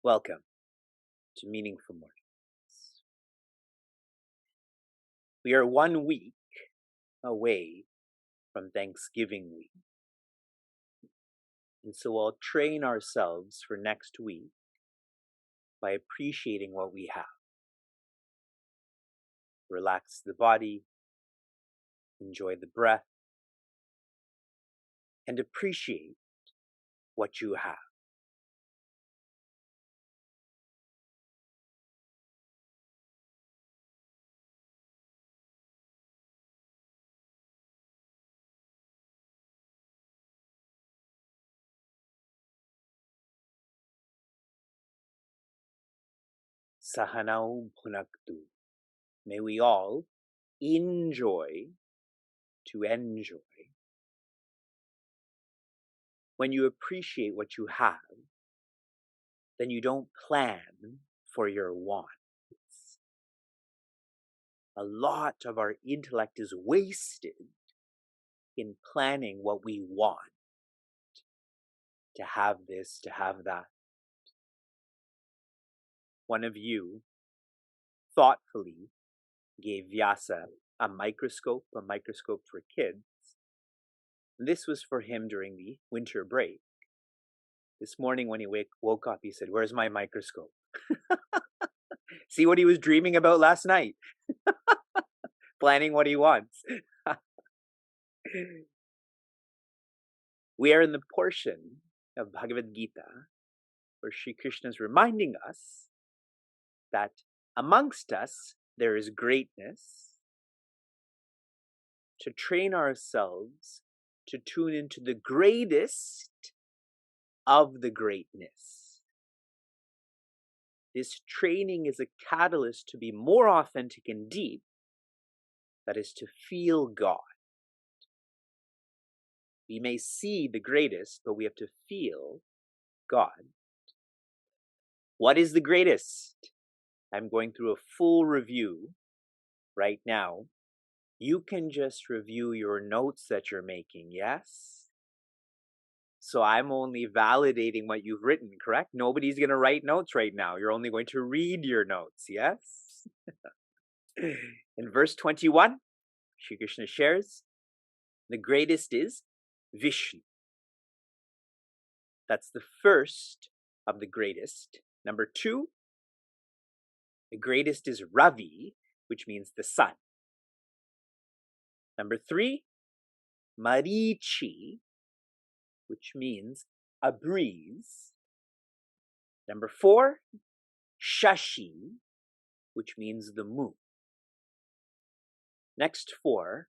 Welcome to Meaningful Mornings. We are 1 week away from Thanksgiving week. And so we'll train ourselves for next week by appreciating what we have. Relax the body, enjoy the breath, and appreciate what you have. Sahanau Punaktu. May we all enjoy to enjoy. When you appreciate what you have, then you don't plan for your wants. A lot of our intellect is wasted in planning what we want. To have this, to have that. One of you thoughtfully gave Vyasa a microscope for kids. And this was for him during the winter break. This morning when he woke up, he said, "Where's my microscope?" See what he was dreaming about last night? Planning what he wants. We are in the portion of Bhagavad Gita where Sri Krishna is reminding us that amongst us there is greatness. To train ourselves to tune into the greatest of the greatness. This training is a catalyst to be more authentic and deep, that is to feel God. We may see the greatest, but we have to feel God. What is the greatest? I'm going through a full review right now. You can just review your notes that you're making, yes? So I'm only validating what you've written, correct? Nobody's going to write notes right now. You're only going to read your notes, yes? In verse 21, Shri Krishna shares, the greatest is Vishnu. That's the first of the greatest. Number 2, the greatest is Ravi, which means the sun. Number 3, Marichi, which means a breeze. Number 4, Shashi, which means the moon. Next 4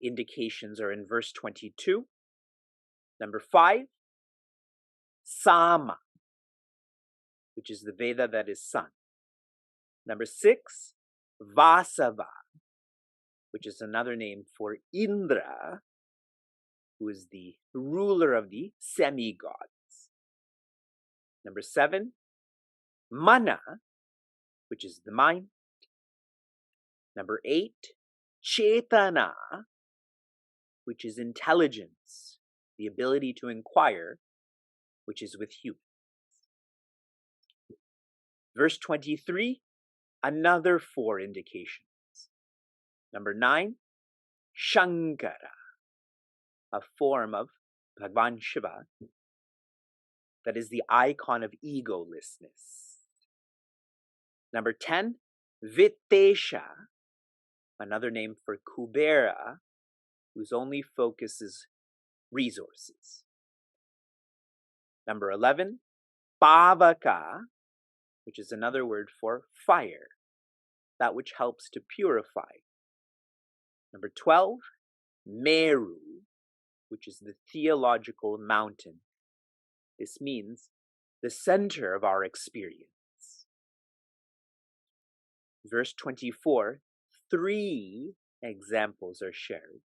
indications are in verse 22. Number 5, Sama, which is the Veda that is sun. Number 6, Vasava, which is another name for Indra, who is the ruler of the semi-gods. Number 7, Mana, which is the mind. Number 8, Chetana, which is intelligence, the ability to inquire, which is with humans. Verse 23, another 4 indications. Number 9, Shankara, a form of Bhagavan Shiva that is the icon of egolessness. Number 10, Vittesha, another name for Kubera, whose only focus is resources. Number 11, Pavaka, which is another word for fire, that which helps to purify. Number 12, Meru, which is the theological mountain. This means the center of our experience. Verse 24, 3 examples are shared.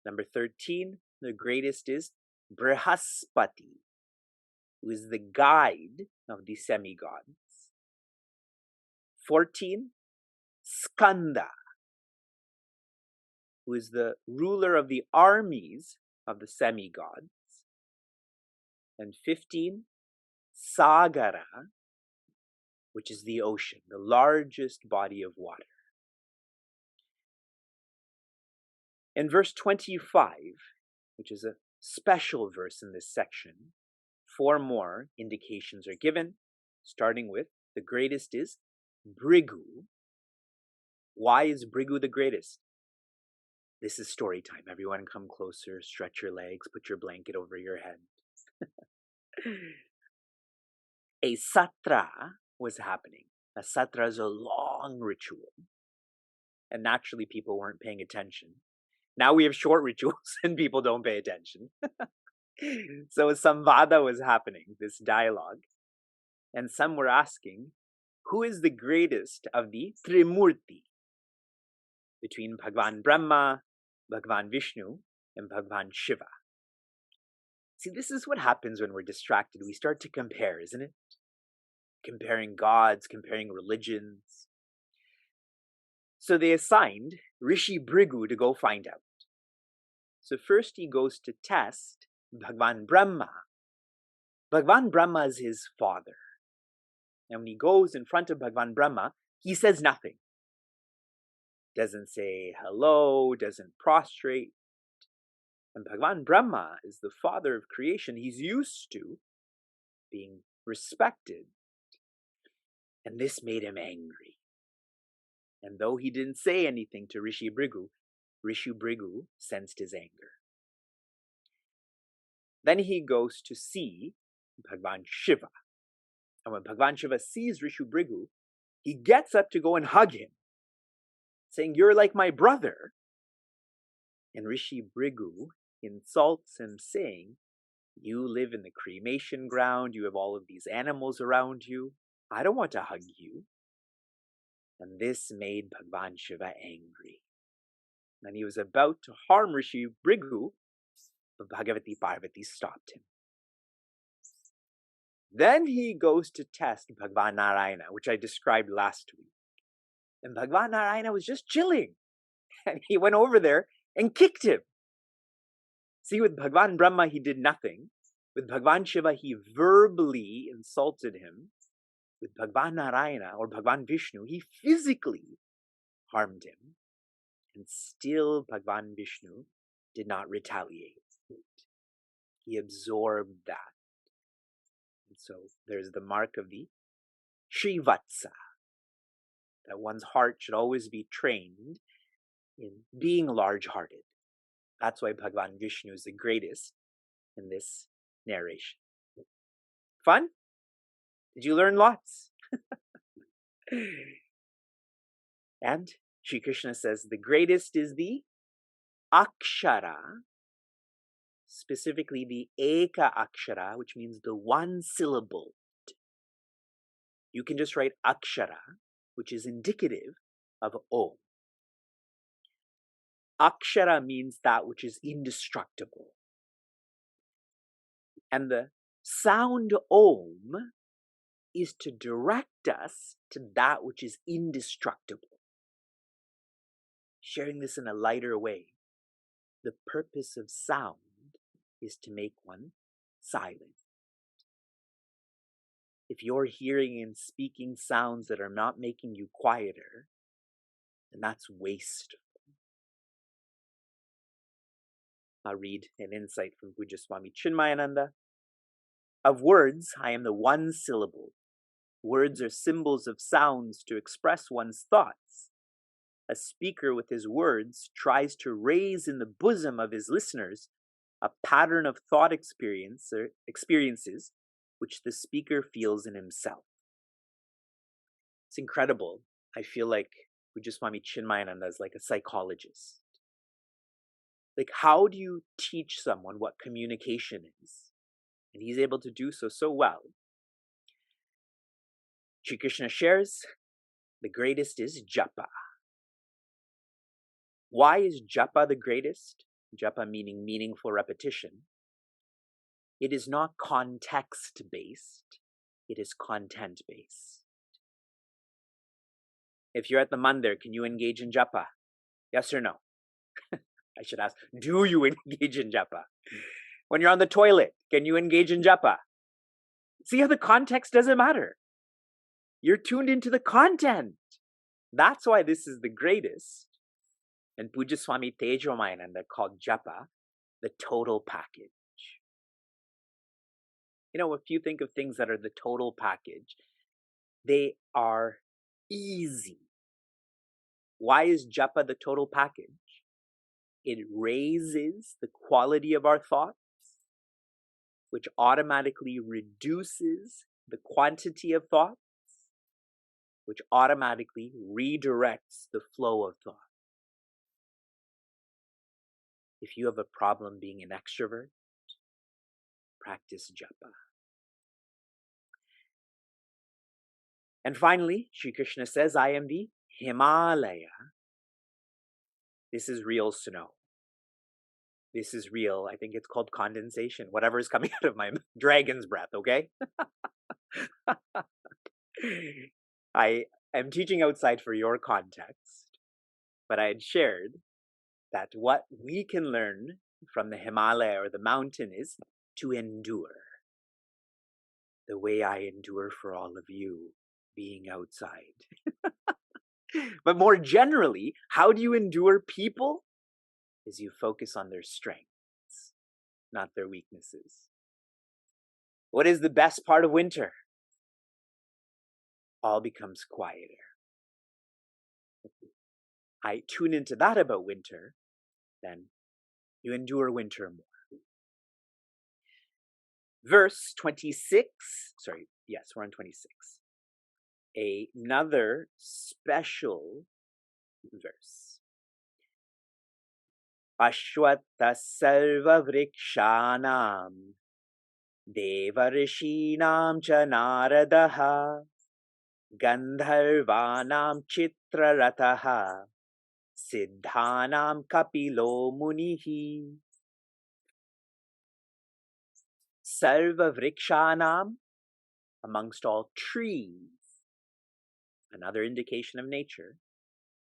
Number 13, the greatest is Brihaspati, who is the guide of the semi-gods. 14, Skanda, who is the ruler of the armies of the semi-gods. And 15, Sagara, which is the ocean, the largest body of water. In verse 25, which is a special verse in this section, 4 more indications are given, starting with the greatest is Bhrigu. Why is Bhrigu the greatest? This is story time. Everyone come closer, stretch your legs, put your blanket over your head. A satra was happening. A satra is a long ritual. And naturally, people weren't paying attention. Now we have short rituals and people don't pay attention. So a samvada was happening, this dialogue. And some were asking, who is the greatest of the Trimurti? Between Bhagwan Brahma, Bhagwan Vishnu, and Bhagwan Shiva. See, this is what happens when we're distracted. We start to compare, isn't it? Comparing gods, comparing religions. So they assigned Rishi Bhrigu to go find out. So first he goes to test Bhagwan Brahma. Bhagwan Brahma is his father. And when he goes in front of Bhagwan Brahma, he says nothing. Doesn't say hello, doesn't prostrate. And Bhagwan Brahma is the father of creation. He's used to being respected. And this made him angry. And though he didn't say anything to Rishi Bhrigu sensed his anger. Then he goes to see Bhagwan Shiva. And when Bhagwan Shiva sees Rishi Bhrigu, he gets up to go and hug him, saying, "You're like my brother." And Rishi Bhrigu insults him, saying, "You live in the cremation ground, you have all of these animals around you. I don't want to hug you." And this made Bhagwan Shiva angry. And he was about to harm Rishi Bhrigu, but Bhagavati Parvati stopped him. Then he goes to test Bhagwan Narayana, which I described last week. And Bhagwan Narayana was just chilling. And he went over there and kicked him. See, with Bhagwan Brahma, he did nothing. With Bhagwan Shiva, he verbally insulted him. With Bhagwan Narayana or Bhagwan Vishnu, he physically harmed him. And still Bhagwan Vishnu did not retaliate. He absorbed that. And so there's the mark of the Srivatsa, that one's heart should always be trained in being large-hearted. That's why Bhagwan Vishnu is the greatest in this narration. Fun? Did you learn lots? And Sri Krishna says the greatest is the Akshara, specifically the Eka Akshara, which means the one syllable. You can just write Akshara, which is indicative of Om. Akshara means that which is indestructible. And the sound Om is to direct us to that which is indestructible. Sharing this in a lighter way, the purpose of sound is to make one silent. If you're hearing and speaking sounds that are not making you quieter, then that's wasteful. I'll read an insight from Pujya Swami Chinmayananda. Of words, I am the one syllable. Words are symbols of sounds to express one's thoughts. A speaker with his words tries to raise in the bosom of his listeners a pattern of thought experiences which the speaker feels in himself. It's incredible. I feel like Pujya Swami Chinmayananda is like a psychologist. Like, how do you teach someone what communication is? And he's able to do so well. Shri Krishna shares, the greatest is japa. Why is japa the greatest? Japa meaning meaningful repetition. It is not context-based. It is content-based. If you're at the mandir, can you engage in japa? Yes or no? I should ask, do you engage in japa? When you're on the toilet, can you engage in japa? See how the context doesn't matter. You're tuned into the content. That's why this is the greatest. And Puja Swami Tejomayananda called japa the total package. You know, if you think of things that are the total package, they are easy. Why is japa the total package? It raises the quality of our thoughts, which automatically reduces the quantity of thoughts, which automatically redirects the flow of thought. If you have a problem being an extrovert, practice japa. And finally, Sri Krishna says, I am the Himalaya. This is real snow. This is real. I think it's called condensation. Whatever is coming out of my dragon's breath, okay? I am teaching outside for your context, but I had shared that what we can learn from the Himalaya or the mountain is to endure. The way I endure for all of you being outside. But more generally, how do you endure people? Is you focus on their strengths, not their weaknesses. What is the best part of winter? All becomes quieter. I tune into that about winter, then you endure winter more. Verse 26, we're on 26. Another special verse. Ashwatha sarva vrikshanam devarishinam cha naradaha gandharvanam chitrarataha siddhanam kapilo munihi. Sarva vrikshanam, amongst all trees, another indication of nature.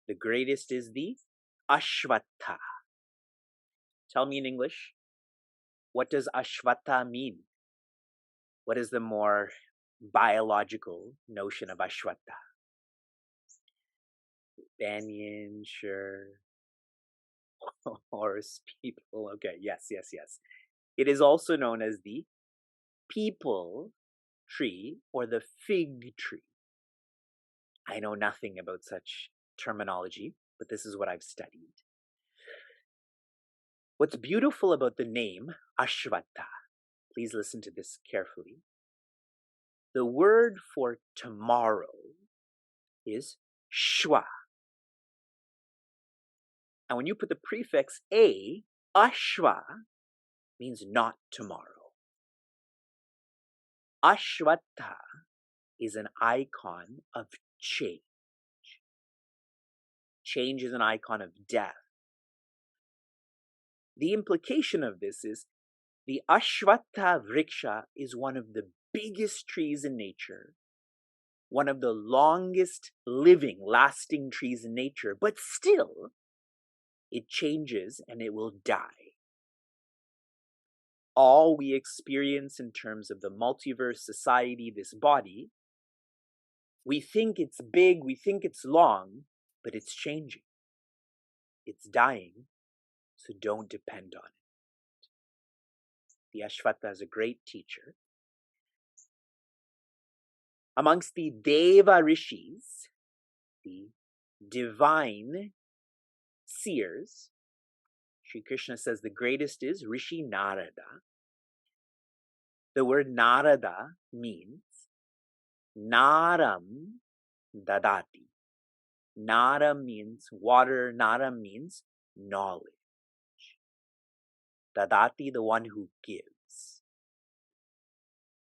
The greatest is the ashwatha. Tell me in English, what does ashwatha mean? What is the more biological notion of ashwatha? Banyan, sure. Horse, people. Okay, yes. It is also known as the peepal tree or the fig tree. I know nothing about such terminology, but this is what I've studied. What's beautiful about the name Ashwatha, please listen to this carefully. The word for tomorrow is shwa. And when you put the prefix a, ashwa means not tomorrow. Ashwatha is an icon of change. Change is an icon of death. The implication of this is the Ashwatha Vriksha is one of the biggest trees in nature, one of the longest living, lasting trees in nature, but still, it changes and it will die. All we experience in terms of the multiverse, society, this body, we think it's big, we think it's long, but it's changing. It's dying, so don't depend on it. The Ashwatha is a great teacher. Amongst the Deva Rishis, the divine seers, Sri Krishna says the greatest is Rishi Narada. The word Narada means Naram Dadati. Nara means water, Nara means knowledge. Dadati, the one who gives.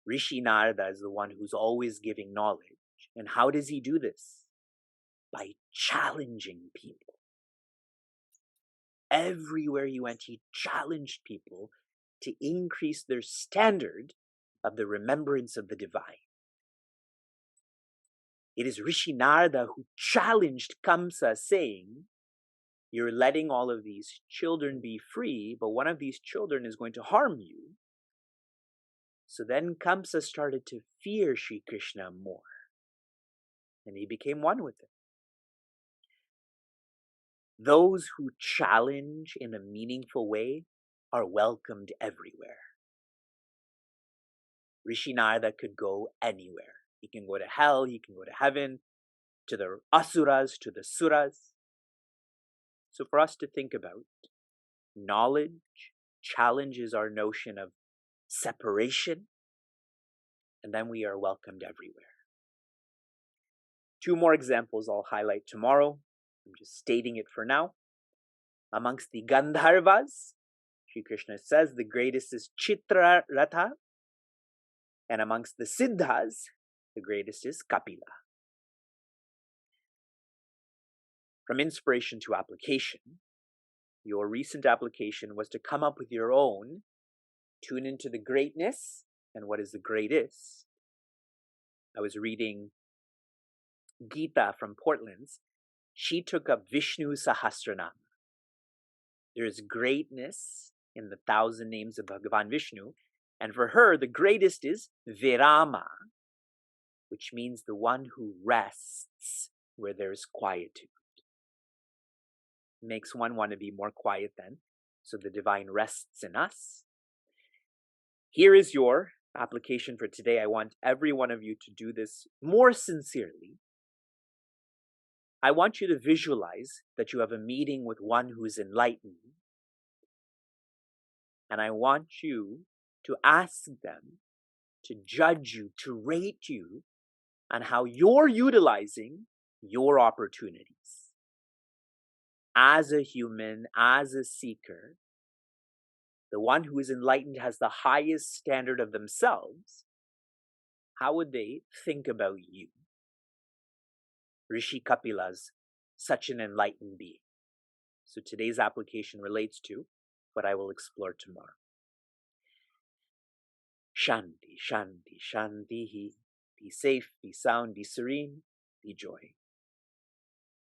Rishi Narada is the one who's always giving knowledge. And how does he do this? By challenging people. Everywhere he went, he challenged people to increase their standard of the remembrance of the divine. It is Rishi Narada who challenged Kamsa, saying, you're letting all of these children be free, but one of these children is going to harm you. So then Kamsa started to fear Sri Krishna more, and he became one with him. Those who challenge in a meaningful way are welcomed everywhere. Rishi Narada could go anywhere. He can go to hell, he can go to heaven, to the asuras, to the suras. So for us to think about, knowledge challenges our notion of separation, and then we are welcomed everywhere. 2 more examples I'll highlight tomorrow. I'm just stating it for now. Amongst the Gandharvas, Sri Krishna says the greatest is Chitraratha, and amongst the Siddhas, the greatest is Kapila. From inspiration to application, your recent application was to come up with your own, tune into the greatness, and what is the greatest. I was reading Gita from Portland's. She took up Vishnu Sahasranama. There is greatness in the 1,000 names of Bhagavan Vishnu, and for her, the greatest is Virama, which means the one who rests where there is quietude. It makes one want to be more quiet then, so the divine rests in us. Here is your application for today. I want every one of you to do this more sincerely. I want you to visualize that you have a meeting with one who is enlightened. And I want you to ask them to judge you, to rate you on how you're utilizing your opportunities. As a human, as a seeker, the one who is enlightened has the highest standard of themselves. How would they think about you? Rishi Kapila's such an enlightened being. So today's application relates to what I will explore tomorrow. Shanti, Shanti, Shanti. Be safe, be sound, be serene, be joy.